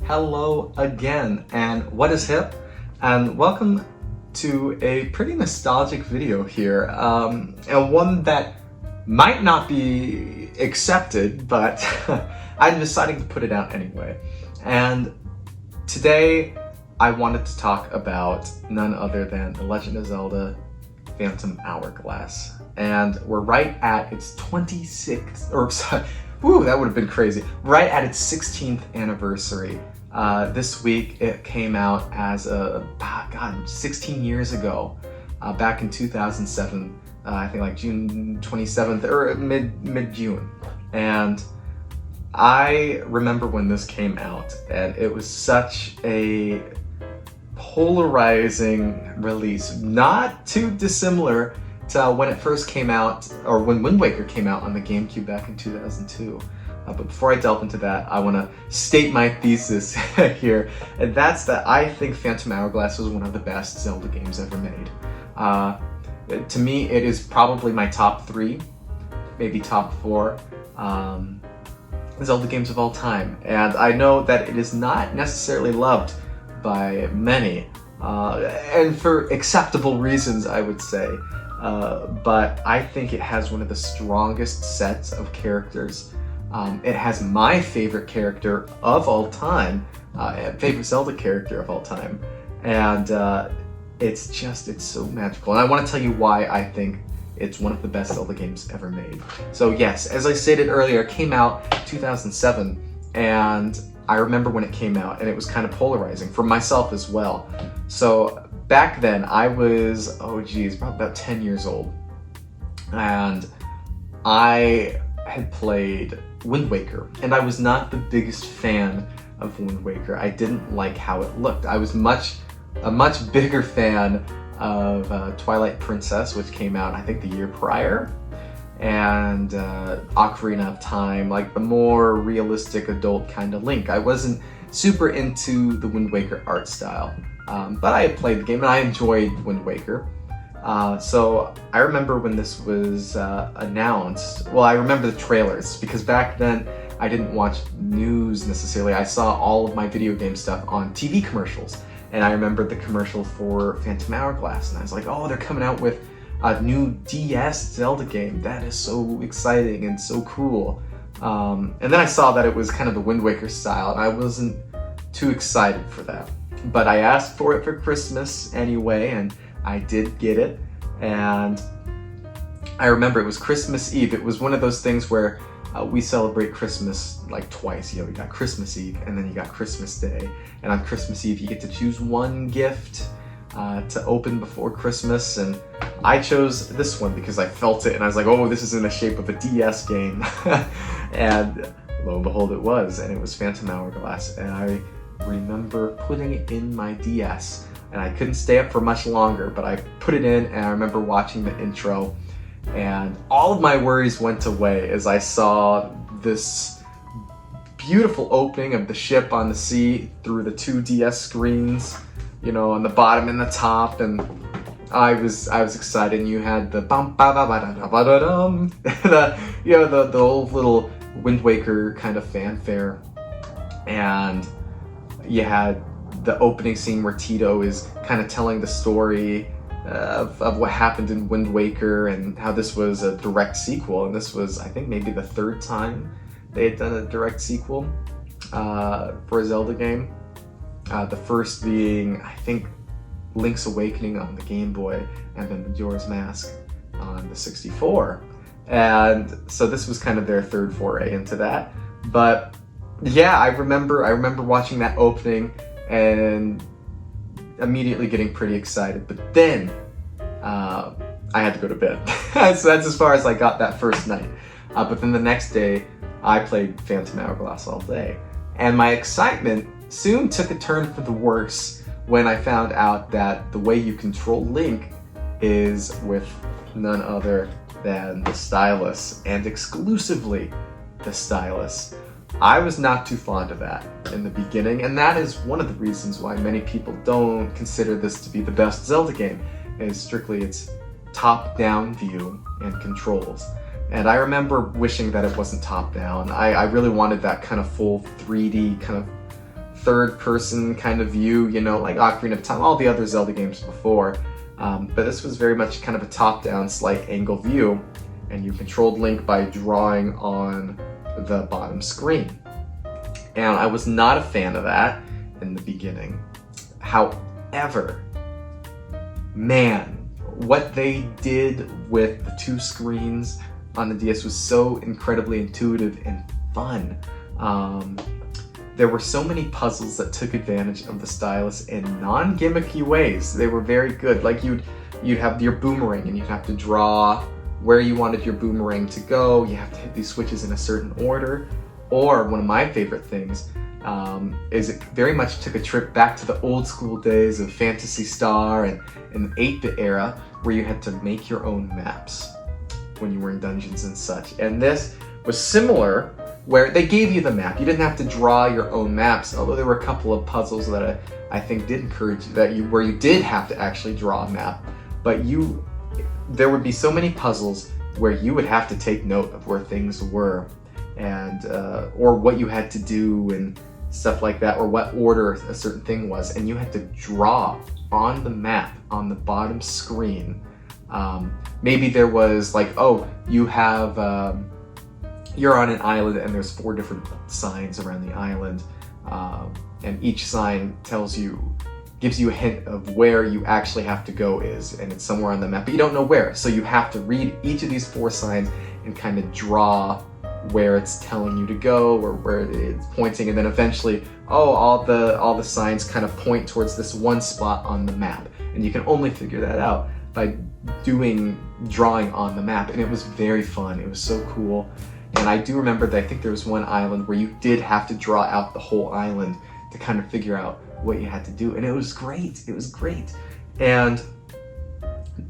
Hello again, and what is hip? And welcome to a pretty nostalgic video here, and one that might not be accepted, but I'm deciding to put it out anyway. And today I wanted to talk about none other than The Legend of Zelda Phantom Hourglass. And we're right at its 26th, or sorry, woo, that would have been crazy. Right at its 16th anniversary. This week it came out as 16 years ago, back in 2007, I think like June 27th or mid-June. And I remember when this came out, and it was such a polarizing release, not too dissimilar to when it first came out, or when Wind Waker came out on the GameCube back in 2002. But before I delve into that, I want to state my thesis here, and that's that I think Phantom Hourglass was one of the best Zelda games ever made. To me, it is probably my top 3, maybe top 4 Zelda games of all time. And I know that it is not necessarily loved by many, and for acceptable reasons, I would say. But I think it has one of the strongest sets of characters. It has my favorite character of all time, favorite Zelda character of all time, and it's so magical. And I want to tell you why I think it's one of the best Zelda games ever made. So yes, as I stated earlier, it came out 2007, and I remember when it came out, and it was kind of polarizing for myself as well. So back then, I was, probably about 10 years old, and I had played Wind Waker, and I was not the biggest fan of Wind Waker. I didn't like how it looked. I was a much bigger fan of Twilight Princess, which came out I think the year prior, and Ocarina of Time, like the more realistic adult kind of Link. I wasn't super into the Wind Waker art style, but I had played the game and I enjoyed Wind Waker. So I remember when this was announced, well, I remember the trailers, because back then I didn't watch news necessarily. I saw all of my video game stuff on TV commercials, and I remembered the commercial for Phantom Hourglass, and I was like, oh, they're coming out with a new DS Zelda game. That is so exciting and so cool. And then I saw that it was kind of the Wind Waker style, and I wasn't too excited for that. But I asked for it for Christmas anyway, and I did get it. And I remember it was Christmas Eve. It was one of those things where we celebrate Christmas like twice. You know, you got Christmas Eve and then you got Christmas Day. And on Christmas Eve, you get to choose one gift to open before Christmas. And I chose this one because I felt it and I was like, oh, this is in the shape of a DS game. And lo and behold, it was. And it was Phantom Hourglass. And I remember putting it in my DS. And I couldn't stay up for much longer, but I put it in, and I remember watching the intro, and all of my worries went away as I saw this beautiful opening of the ship on the sea through the 2 DS screens, you know, on the bottom and the top, and I was excited. And you had the bum ba ba ba da ba da dum, the old little Wind Waker kind of fanfare, and you had the opening scene where Tito is kind of telling the story of what happened in Wind Waker and how this was a direct sequel. And this was, I think, maybe the 3rd time they had done a direct sequel for a Zelda game. The first being, I think, Link's Awakening on the Game Boy, and then Majora's Mask on the 64. And so this was kind of their 3rd foray into that. But yeah, I remember watching that opening and immediately getting pretty excited, but then I had to go to bed. So that's as far as I got that first night. But then the next day, I played Phantom Hourglass all day. And my excitement soon took a turn for the worse when I found out that the way you control Link is with none other than the Stylus, and exclusively the Stylus. I was not too fond of that in the beginning, and that is one of the reasons why many people don't consider this to be the best Zelda game, is strictly its top-down view and controls. And I remember wishing that it wasn't top-down. I really wanted that kind of full 3D kind of third-person kind of view, you know, like Ocarina of Time, all the other Zelda games before. But this was very much kind of a top-down, slight angle view, and you controlled Link by drawing on the bottom screen. And I was not a fan of that in the beginning. However, man, what they did with the two screens on the DS was so incredibly intuitive and fun. There were so many puzzles that took advantage of the stylus in non-gimmicky ways. They were very good. Like you'd have your boomerang and you'd have to draw where you wanted your boomerang to go. You have to hit these switches in a certain order. Or one of my favorite things is it very much took a trip back to the old school days of Phantasy Star and the 8-bit era, where you had to make your own maps when you were in dungeons and such. And this was similar, where they gave you the map. You didn't have to draw your own maps, although there were a couple of puzzles that I think did encourage that where you did have to actually draw a map. But there would be so many puzzles where you would have to take note of where things were, and or what you had to do and stuff like that, or what order a certain thing was, and you had to draw on the map on the bottom screen. Maybe there was like, oh, you're on an island and there's 4 different signs around the island, and each sign gives you a hint of where you actually have to go and it's somewhere on the map, but you don't know where. So you have to read each of these 4 signs and kind of draw where it's telling you to go or where it's pointing, and then eventually, all the signs kind of point towards this one spot on the map, and you can only figure that out by drawing on the map. And it was very fun. It was so cool. And I do remember that I think there was one island where you did have to draw out the whole island to kind of figure out what you had to do, and it was great. It was great. And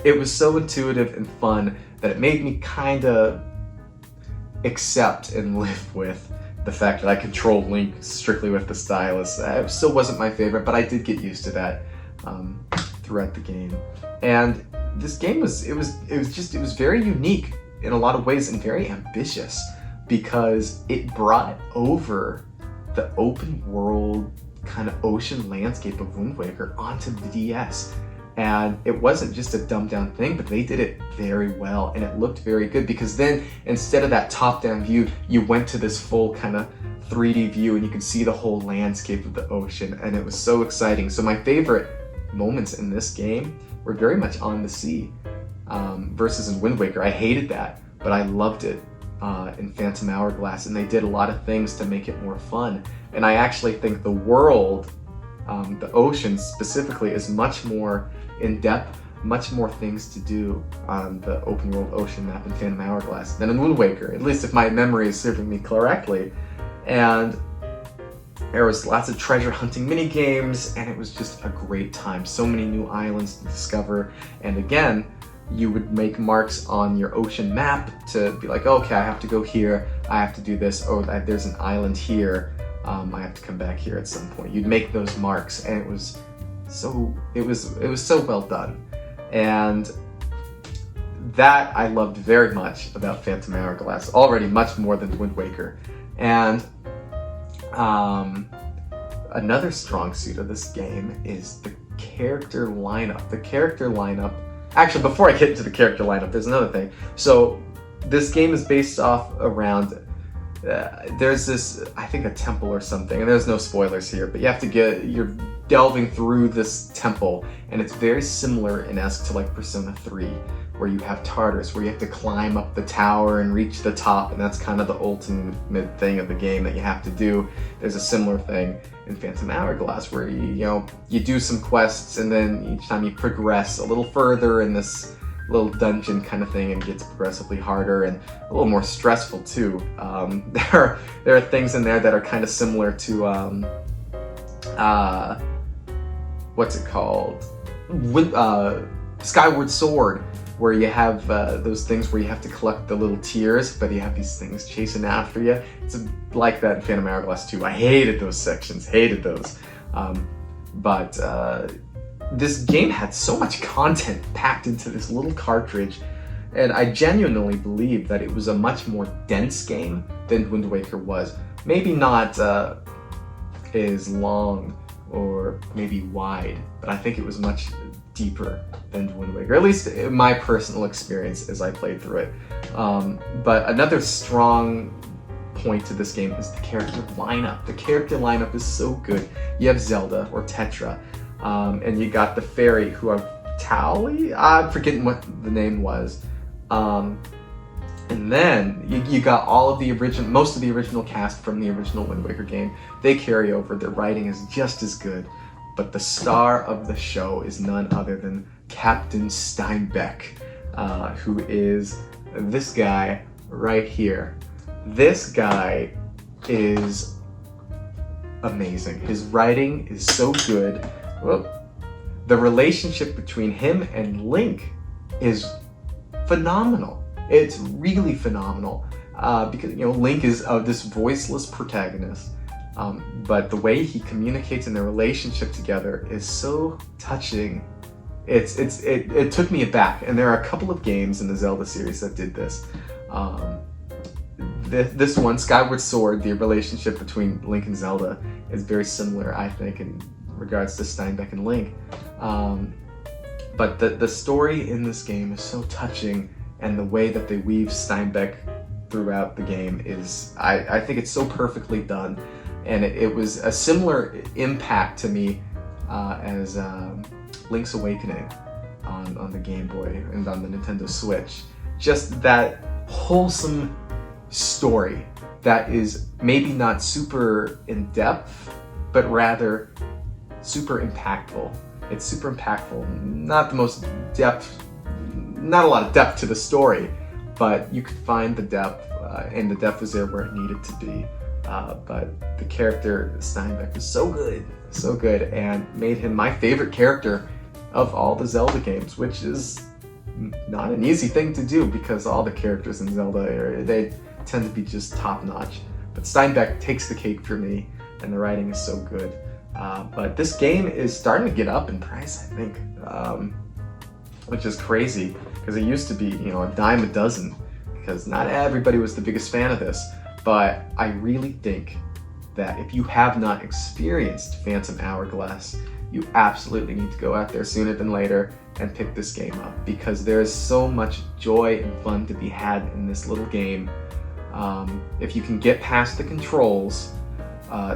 it was so intuitive and fun that it made me kind of accept and live with the fact that I controlled Link strictly with the stylus. It still wasn't my favorite, but I did get used to that throughout the game. And this game was very unique in a lot of ways and very ambitious, because it brought over the open world kind of ocean landscape of Wind Waker onto the DS. And it wasn't just a dumbed down thing, but they did it very well, and it looked very good, because then instead of that top-down view, you went to this full kind of 3D view and you could see the whole landscape of the ocean, and it was so exciting. So my favorite moments in this game were very much on the sea versus in Wind Waker. I hated that, but I loved it in Phantom Hourglass, and they did a lot of things to make it more fun. And I actually think the world, the ocean specifically, is much more in-depth, much more things to do on the open world ocean map in Phantom Hourglass than in Wind Waker, at least if my memory is serving me correctly. And there was lots of treasure hunting mini games, and it was just a great time. So many new islands to discover, and again, you would make marks on your ocean map to be like, okay, I have to go here, I have to do this, oh, there's an island here, I have to come back here at some point. You'd make those marks, and it was so well done. And that I loved very much about Phantom Hourglass, already much more than Wind Waker. And another strong suit of this game is the character lineup. Actually, before I get into the character lineup, there's another thing. So this game is based off around, there's this, I think, a temple or something, and there's no spoilers here, but you're delving through this temple, and it's very similar in esque to like Persona 3, where you have Tartarus, where you have to climb up the tower and reach the top, and that's kind of the ultimate thing of the game that you have to do. There's a similar thing in Phantom Hourglass, where you do some quests, and then each time you progress a little further in this little dungeon kind of thing, and it gets progressively harder and a little more stressful too. There are things in there that are kind of similar to what's it called? Skyward Sword, where you have those things where you have to collect the little tears, but you have these things chasing after you. It's like that in Phantom Hourglass too. I hated those sections, hated those. But this game had so much content packed into this little cartridge, and I genuinely believe that it was a much more dense game than Wind Waker was. Maybe not is long or maybe wide, but I think it was much deeper than Wind Waker, at least in my personal experience as I played through it. But another strong point to this game is the character lineup. The character lineup is so good. You have Zelda, or Tetra, and you got the fairy, who are Tally? I'm forgetting what the name was. And then you got all of the most of the original cast from the original Wind Waker game. They carry over. Their writing is just as good. But the star of the show is none other than Captain Steinbeck, who is this guy right here. This guy is amazing. His writing is so good. Well, the relationship between him and Link is phenomenal. It's really phenomenal, because Link is this voiceless protagonist, but the way he communicates in their relationship together is so touching. It took me aback, and there are a couple of games in the Zelda series that did this. This one, Skyward Sword, the relationship between Link and Zelda is very similar, I think, in regards to Steinbeck and Link. But the story in this game is so touching, and the way that they weave Steinbeck throughout the game is, I think it's so perfectly done. And it was a similar impact to me as Link's Awakening on the Game Boy and on the Nintendo Switch. Just that wholesome story that is maybe not super in-depth, but rather super impactful. It's super impactful, not the most depth, not a lot of depth to the story, but you could find the depth, and the depth was there where it needed to be. But the character Steinbeck was so good, and made him my favorite character of all the Zelda games, which is not an easy thing to do because all the characters in Zelda, they tend to be just top-notch. But Steinbeck takes the cake for me, and the writing is so good. But this game is starting to get up in price, I think, which is crazy, because it used to be, a dime a dozen, because not everybody was the biggest fan of this. But I really think that if you have not experienced Phantom Hourglass, you absolutely need to go out there sooner than later and pick this game up, because there is so much joy and fun to be had in this little game. If you can get past the controls,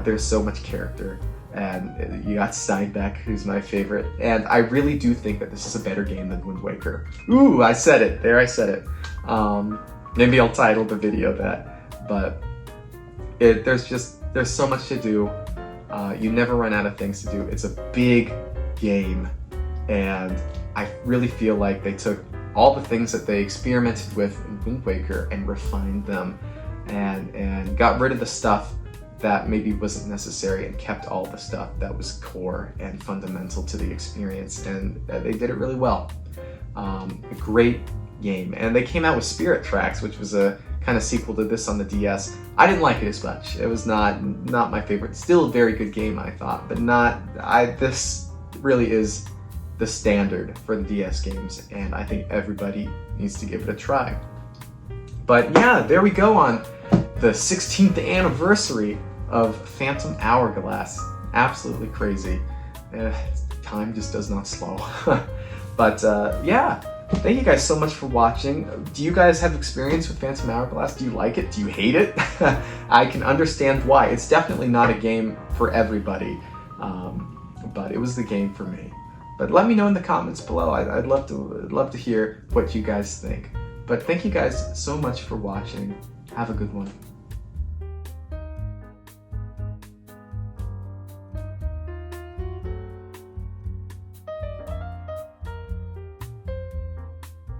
there's so much character. And you got Steinbeck, who's my favorite. And I really do think that this is a better game than Wind Waker. Ooh, I said it. There, I said it. Maybe I'll title the video that. But there's so much to do. You never run out of things to do. It's a big game. And I really feel like they took all the things that they experimented with in Wind Waker and refined them. And got rid of the stuff that maybe wasn't necessary and kept all the stuff that was core and fundamental to the experience, and they did it really well. A great game, and they came out with Spirit Tracks, which was a kind of sequel to this on the DS. I didn't like it as much. It was not my favorite. Still a very good game, I thought, but this really is the standard for the DS games, and I think everybody needs to give it a try. But yeah, there we go on the 16th anniversary of Phantom Hourglass. Absolutely crazy. Time just does not slow. But yeah, thank you guys so much for watching. Do you guys have experience with Phantom Hourglass? Do you like it? Do you hate it? I can understand why. It's definitely not a game for everybody, but it was the game for me. But let me know in the comments below. I'd love to hear what you guys think. But thank you guys so much for watching. Have a good one.